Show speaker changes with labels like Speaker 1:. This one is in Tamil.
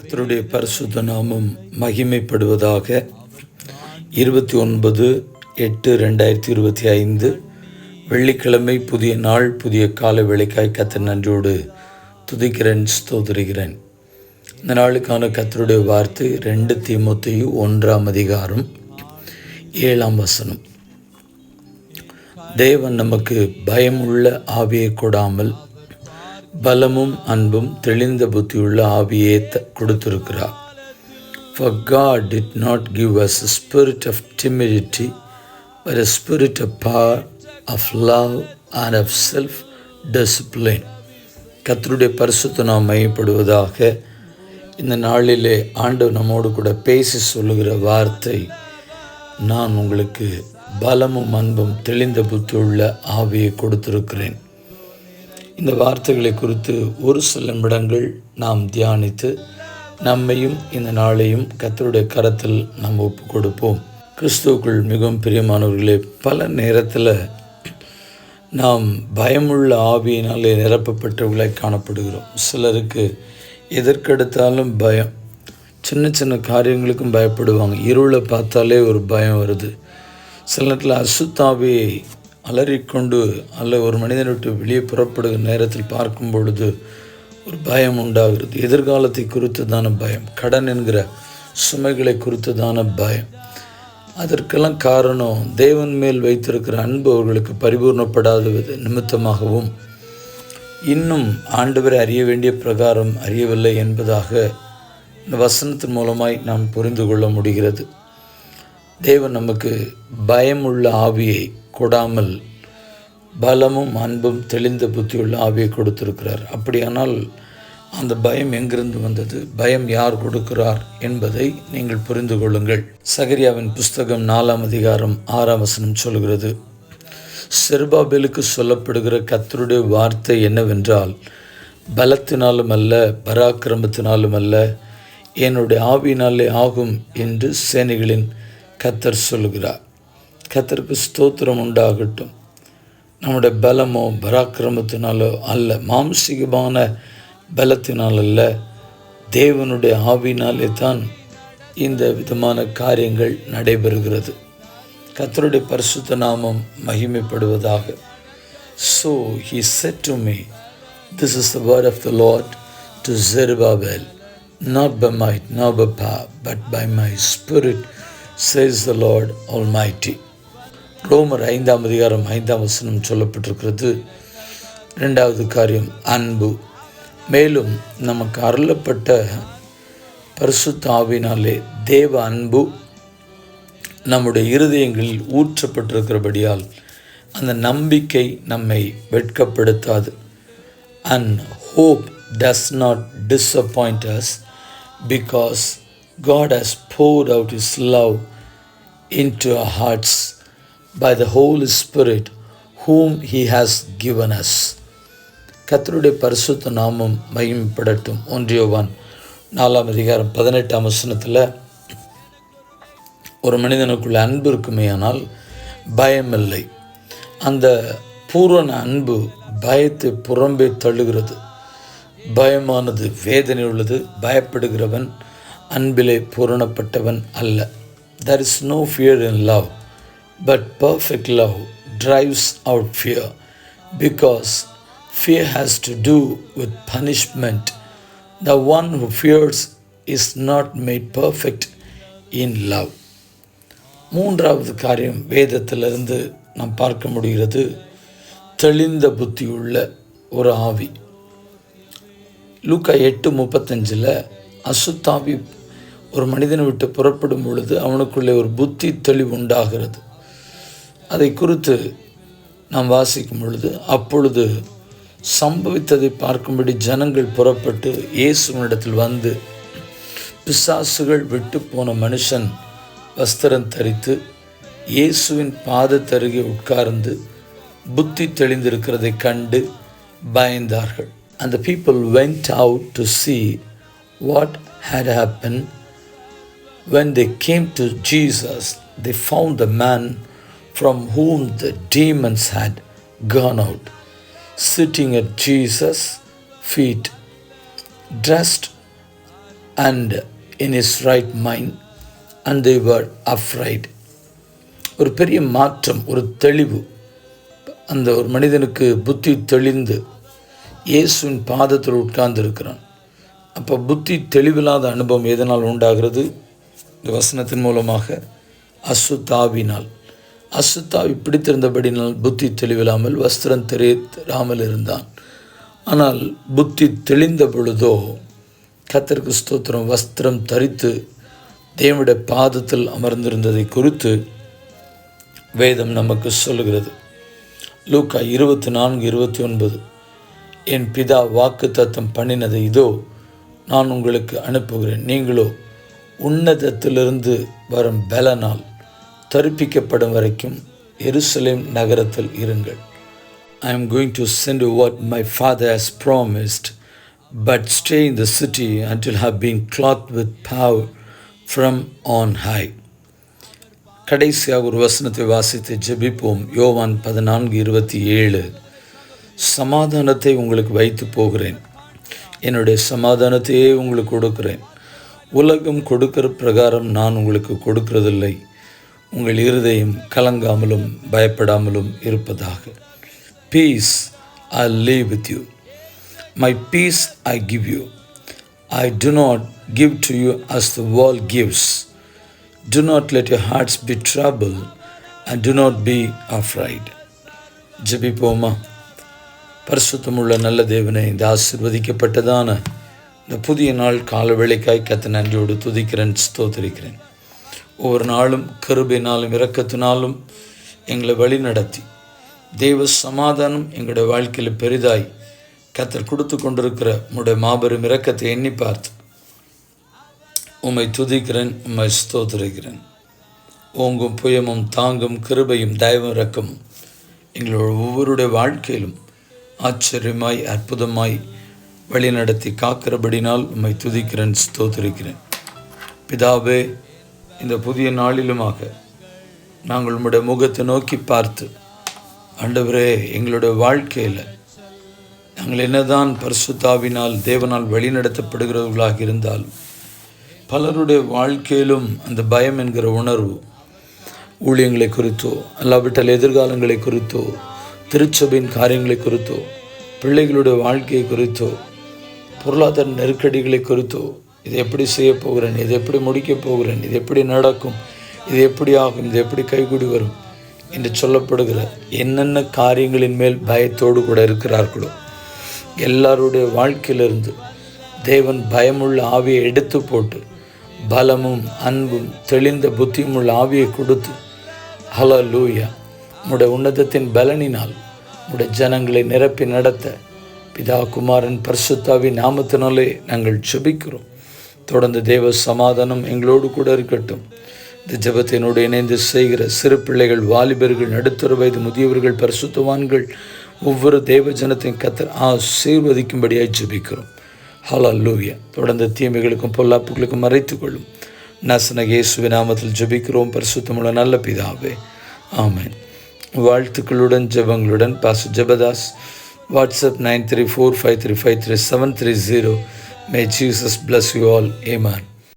Speaker 1: கர்த்தருடைய பரிசுத்த நாமம் மகிமைப்படுவதாக. 29/8/2025 வெள்ளிக்கிழமை, புதிய நாள், புதிய கால வேளைக்காய் கர்த்தர் நன்றியோடு துதிக்கிறேன், ஸ்தோத்திரிக்கிறேன். இந்த நாளுக்கான கர்த்தருடைய வார்த்தை 2 தீமோத்தேயு 1:7. தேவன் நமக்கு பயமுள்ள ஆவியை கொடாமல் பலமும் அன்பும் தெளிந்த புத்தியுள்ள ஆவியை கொடுத்திருக்கிறார். For God did not give us a spirit of timidity, but a spirit of power, of love and of self-discipline. கர்த்தருடைய பரிசுத்த நாமம் மகிமைப்படுவதாக. இந்த நாளிலே ஆண்டவர் நம்மோடு கூட பேசி சொல்லுகிற வார்த்தை, நான் உங்களுக்கு பலமும் அன்பும் தெளிந்த புத்தியுள்ள ஆவியை கொடுத்திருக்கிறேன். இந்த வார்த்தைகளை குறித்து ஒரு சில நிமிடங்கள் நாம் தியானித்து நம்மையும் இந்த நாளையும் கர்த்தருடைய கரத்தில் நாம் ஒப்பு கொடுப்போம். கிறிஸ்துவுக்குள் மிகவும் பிரியமானவர்களே, பல நேரத்தில் நாம் பயமுள்ள ஆவியினாலே நிரப்பப்பட்டவர்களாய் காணப்படுகிறோம். சிலருக்கு எதற்கெடுத்தாலும் பயம், சின்ன சின்ன காரியங்களுக்கும் பயப்படுவாங்க. இருளை பார்த்தாலே ஒரு பயம் வருது. சில நேரத்தில் அசுத்தாவியை அலறிக்கொண்டு ஒரு மனிதனை விட்டு வெளியே புறப்படுகிற நேரத்தில் பார்க்கும் பொழுது ஒரு பயம் உண்டாகிறது. எதிர்காலத்தை குறித்ததான பயம், கடன் என்கிற சுமைகளை குறித்ததான பயம். அதற்கெல்லாம் காரணம் தேவன் மேல் வைத்திருக்கிற அன்பு அவர்களுக்கு பரிபூர்ணப்படாதது நிமித்தமாகவும் இன்னும் ஆண்டவரை அறிய வேண்டிய பிரகாரம் அறியவில்லை என்பதாக இந்த வசனத்தின் மூலமாய் நாம் புரிந்து கொள்ள முடிகிறது. தேவன் நமக்கு பயமுள்ள ஆவியை கொடாமல் பலமும் அன்பும் தெளிந்த புத்தியுள்ள ஆவியை கொடுத்திருக்கிறார். அப்படியானால் அந்த பயம் எங்கிருந்து வந்தது, பயம் யார் கொடுக்கிறார் என்பதை நீங்கள் புரிந்து கொள்ளுங்கள். சகரியாவின் புஸ்தகம் 4:6 சொல்கிறது, செருபாபேலுக்கு சொல்லப்படுகிற கர்த்தருடைய வார்த்தை என்னவென்றால், பலத்தினாலும் அல்ல, பராக்கிரமத்தினாலும் அல்ல, என்னுடைய ஆவியினாலே ஆகும் என்று சேனைகளின் கர்த்தர் சொல்லுகிறார். கர்த்தருக்கு ஸ்தோத்திரம் உண்டாகட்டும். நம்முடைய பலமோ பராக்கிரமத்தினாலோ அல்ல, மாம்சீகமான பலத்தினால் அல்ல, தேவனுடைய ஆவினாலே தான் இந்த விதமான காரியங்கள் நடைபெறுகிறது. கர்த்தருடைய பரிசுத்த நாமம் மகிமைப்படுவதாக. So he said to me, this is the word of the Lord to Zerubbabel, not by might nor by power, but by my spirit, says the Lord Almighty. ரோமர் 5:5 சொல்லப்பட்டிருக்கிறது. 2வது காரியம் அன்பு. மேலும் நமக்கு அருளப்பட்ட பரிசுத்த ஆவியினாலே தேவ அன்பு நம்முடைய இருதயங்களில் ஊற்றப்பட்டிருக்கிறபடியால் அந்த நம்பிக்கை நம்மை வெட்கப்படுத்தாது. And hope does not disappoint us, because God has poured out His love into our hearts by the Holy Spirit whom He has given us. கர்த்தருடைய பரிசுத்த நாமம் மகிமைப்படட்டும். 1 யோவான் 4:18 ஒரு மனிதனுக்குள்ள அன்பு இருக்குமேயானால் பயமில்லை. அந்த பூரண அன்பு பயத்தை புறம்பே தள்ளுகிறது. பயமானது வேதனை உள்ளது. பயப்படுகிறவன் அன்பிலே பூரணப்பட்டவன் அல்ல. There is no fear in love, but perfect love drives out fear, because fear has to do with punishment. The one who fears is not made perfect in love. 3வது காரியம் வேதத்திலிருந்து நாம் பார்க்க முடிகிறது, தெளிந்த புத்தியுள்ள ஒரு ஆவி. லூக்கா 8:35 அசுத்தாவி ஒரு மனிதனை விட்டு புறப்படும் பொழுது அவனுக்குள்ளே ஒரு புத்தி தெளிவு உண்டாகிறது. அதை குறித்து நாம் வாசிக்கும் பொழுது, அப்பொழுது சம்பவித்ததை பார்க்கும்படி ஜனங்கள் புறப்பட்டு இயேசுவினிடத்தில் வந்து, பிசாசுகள் விட்டு போன மனுஷன் வஸ்திரம் தரித்து இயேசுவின் பாதத்தருகே உட்கார்ந்து புத்தி தெளிந்திருக்கிறதை கண்டு பயந்தார்கள். And the people went out to see what had happened. When they came to Jesus, they found the man from whom the demons had gone out, sitting at Jesus' feet, dressed and in his right mind, and they were afraid. ஒரு பெரிய மாற்றம், ஒரு தெளிவு. அந்த ஒரு மனிதனுக்கு புத்தி தெளிந்து இயேசுவின் பாதத்தில் உட்கார்ந்து இருக்கிறான். அப்போ புத்தி தெளிவில்லாத அனுபவம் எதனால் உண்டாகிறது? இந்த வசனத்தின் மூலமாக அசுத்தாவினால். அசுத்தாவி பிடித்திருந்தபடினால் புத்தி தெளிவில்லாமல் வஸ்திரம் தெரியாமல் இருந்தான். ஆனால் புத்தி தெளிந்த பொழுதோ கர்த்தருக்கு ஸ்தோத்திரம், வஸ்திரம் தரித்து தேவனுடைய பாதத்தில் அமர்ந்திருந்ததை குறித்து வேதம் நமக்கு சொல்லுகிறது. லூக்கா 24:29, என் பிதா வாக்கு தத்தம் பண்ணினதை இதோ நான் உங்களுக்கு அனுப்புகிறேன், நீங்களோ உன்னதத்திலிருந்து வரும் பலனால் தரிப்பிக்கப்படும் வரைக்கும் எருசலேம் நகரத்தில் இருங்கள். I am going to send you what my father has promised, but stay in the city until I have been clothed with power from on high. கடைசியாக ஒரு வசனத்தை வாசித்து ஜெபிப்போம். யோவான் 14:27, சமாதானத்தை உங்களுக்கு வைத்து போகிறேன், என்னுடைய சமாதானத்தையே உங்களுக்கு கொடுக்கிறேன், உலகம் கொடுக்கிற பிரகாரம் நான் உங்களுக்கு கொடுக்கிறதில்லை, உங்கள் இருதயம் கலங்காமலும் பயப்படாமலும் இருப்பதாக. Peace I leave with you, my peace I give you, I do not give to you as the world gives. Do not let your hearts be troubled and do not be afraid. ஜெபிப்போமா. பரிசுத்தமுள்ள நல்ல தேவனே, இந்த ஆசீர்வதிக்கப்பட்டதான இந்த புதிய நாள் கால வேளைக்காய் கர்த்தர் நன்றியோடு துதிக்கிறேன், ஸ்தோத்திரிக்கிறேன். ஒவ்வொரு நாளும் கிருபையினாலும் இரக்கத்தினாலும் எங்களை வழி நடத்தி தேவ சமாதானம் எங்களுடைய வாழ்க்கையில் பெரிதாய் கர்த்தர் கொடுத்து கொண்டிருக்கிற உம்முடைய மாபெரும் இரக்கத்தை எண்ணி பார்த்து உம்மை துதிக்கிறேன், உம்மை ஸ்தோத்திரிக்கிறேன். ஓங்கும் புயமும் தாங்கும் கிருபையும் தயவும் இரக்கமும் எங்களோட ஒவ்வொருடைய வாழ்க்கையிலும் ஆச்சரியமாய் அற்புதமாய் வழிநடத்தி காக்கிறபடினால் உம்மை துதிக்கிறேன், ஸ்தோத்திரிக்கிறேன். பிதாவே, இந்த புதிய நாளிலுமாக நாங்கள் உம்முடைய முகத்தை நோக்கி பார்த்து, ஆண்டவரே, எங்களுடைய வாழ்க்கையில் நாங்கள் என்னதான் பரிசுத்தாவினால் தேவனால் வழிநடத்தப்படுகிறவர்களாக இருந்தாலும் பலருடைய வாழ்க்கையிலும் அந்த பயம் என்கிற உணர்வு ஊழியங்களை குறித்தோ அல்லாவிட்டால் எதிர்காலங்களை குறித்தோ திருச்சபையின் காரியங்களை குறித்தோ பிள்ளைகளுடைய வாழ்க்கையை குறித்தோ பொருளாதார நெருக்கடிகளை குறித்தோ, இதை எப்படி செய்ய போகிறேன், இதை எப்படி முடிக்கப் போகிறேன், இது எப்படி நடக்கும், இது எப்படி ஆகும், இது எப்படி கைகூடி வரும் என்று சொல்லப்படுகிற என்னென்ன காரியங்களின் மேல் பயத்தோடு கூட இருக்கிறார்களோ எல்லாருடைய வாழ்க்கையிலிருந்து தேவன் பயமுள்ள ஆவியை எடுத்து போட்டு பலமும் அன்பும் தெளிந்த புத்தியும் உள்ள ஆவியை கொடுத்து, ஹல்லேலூயா, உம்முடைய உன்னதத்தின் பலனினால் உம்முடைய ஜனங்களை நிரப்பி நடத்த பிதா குமாரன் பரிசுத்தாவின் நாமத்தினாலே நாங்கள் ஜெபிக்கிறோம். தொடர்ந்து தேவ சமாதானம் எங்களோடு கூட இருக்கட்டும். இந்த ஜெபத்தினோடு இணைந்து செய்கிற சிறு பிள்ளைகள், வாலிபர்கள், நடுத்தர வயது முதியவர்கள், பரிசுத்தவான்கள், ஒவ்வொரு தேவ ஜனத்தையும் கர்த்தர் ஆசீர்வதிக்கும்படியாக ஜெபிக்கிறோம். ஹல்லேலூயா. தொடர்ந்து தீமைகளுக்கும் பொல்லாப்புகளுக்கும் மறைத்துக் கொள்ளும் நசனக இயேசுவின் நாமத்தில் ஜெபிக்கிறோம், பரிசுத்தமுள்ள நல்ல பிதாவே, ஆமென். வாழ்த்துக்களுடன் ஜெபங்களுடன் pastor Jebadas. WhatsApp 9345353730. May Jesus bless you all. Amen.